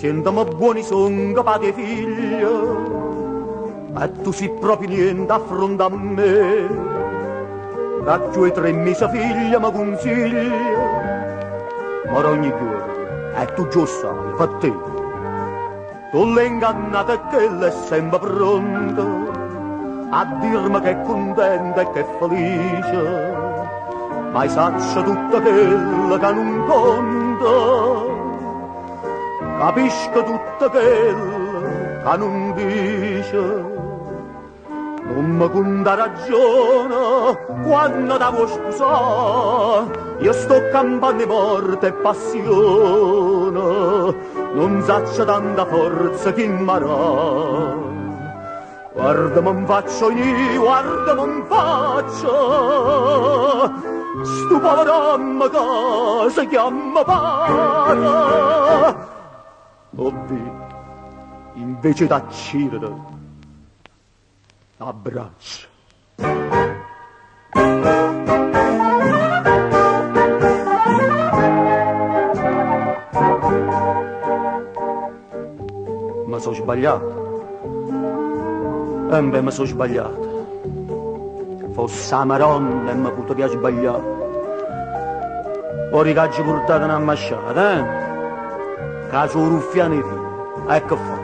Sentiamo buoni son padre e figlio, e tu sei proprio niente affronta a me. Da 2 o 3 mesi figlia mi consiglia, ma ogni giorno, e tu già sai, per te. Tu l'hai ingannata e che è sempre pronta a dirmi che è contenta e che è felice, ma saccia tutta quella che non conta. Capisco tutto quel che non dice, non mi conta ragione quando ti vuoi sposare. Io sto campando morte e passione, non saccia tanta forza che immarà. Guarda mi faccio io, guarda mi faccio, sto povero che si chiama padre. Ovvio, invece d'accidere, abbraccio. Ma sono sbagliato. Beh, mi sono sbagliato. Fosse la Maronna e mi potevo sbagliare. Ora i caggi portati una masciata, Caso ruffiani figli, ecco fa.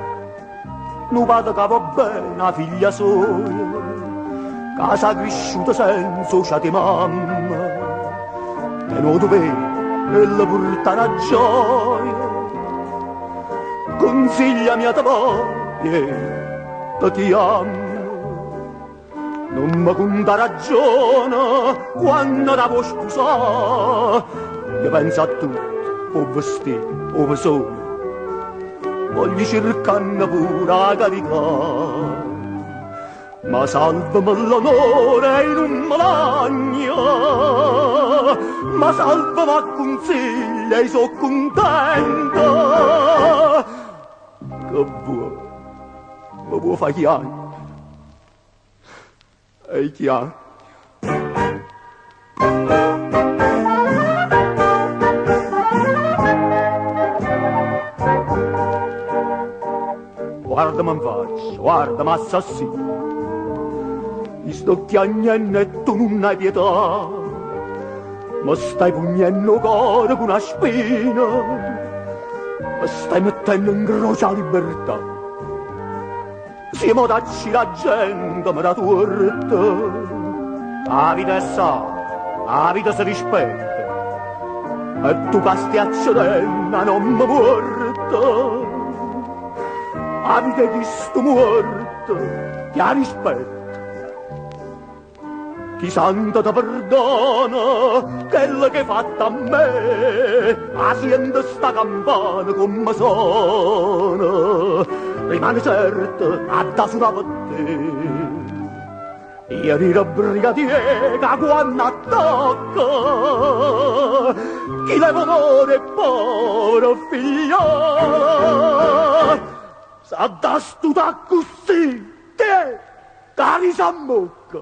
Non vado che va bene la figlia sua, che sa cresciuta senza di mamma, e non doveva e la portare a gioia. Consigliami a te moglie, ti amo, non mi conta ragione quando la vuoi sposare. Io penso a tutto, o vestito, o solo, voglio cercare pure a caricare, ma salvami l'onore e non me l'agna, ma salvami a consiglia e sono contenta. Che vuoi, mi vuoi fare chiaro, e chiaro. Guarda mi faccio, guarda mi assassino, mi sto chiagnendo e tu non hai pietà, mi stai pugnendo il cuore con una spina, mi stai mettendo in croce la libertà. Siamo dacci la gente, ma da torta, la vita è sana, la vita si rispetta, e tu castiaccia denna non mi porta. La vita di sto morto ti rispetta, chi santo ti perdona quello che hai fatto a me. La sente sta campana come suona, rimane certo a da suona per te. Ieri era brigadiere che quando attacca, chi leva onore povero figliola. S'addastuta così, te, cari s'ammocca.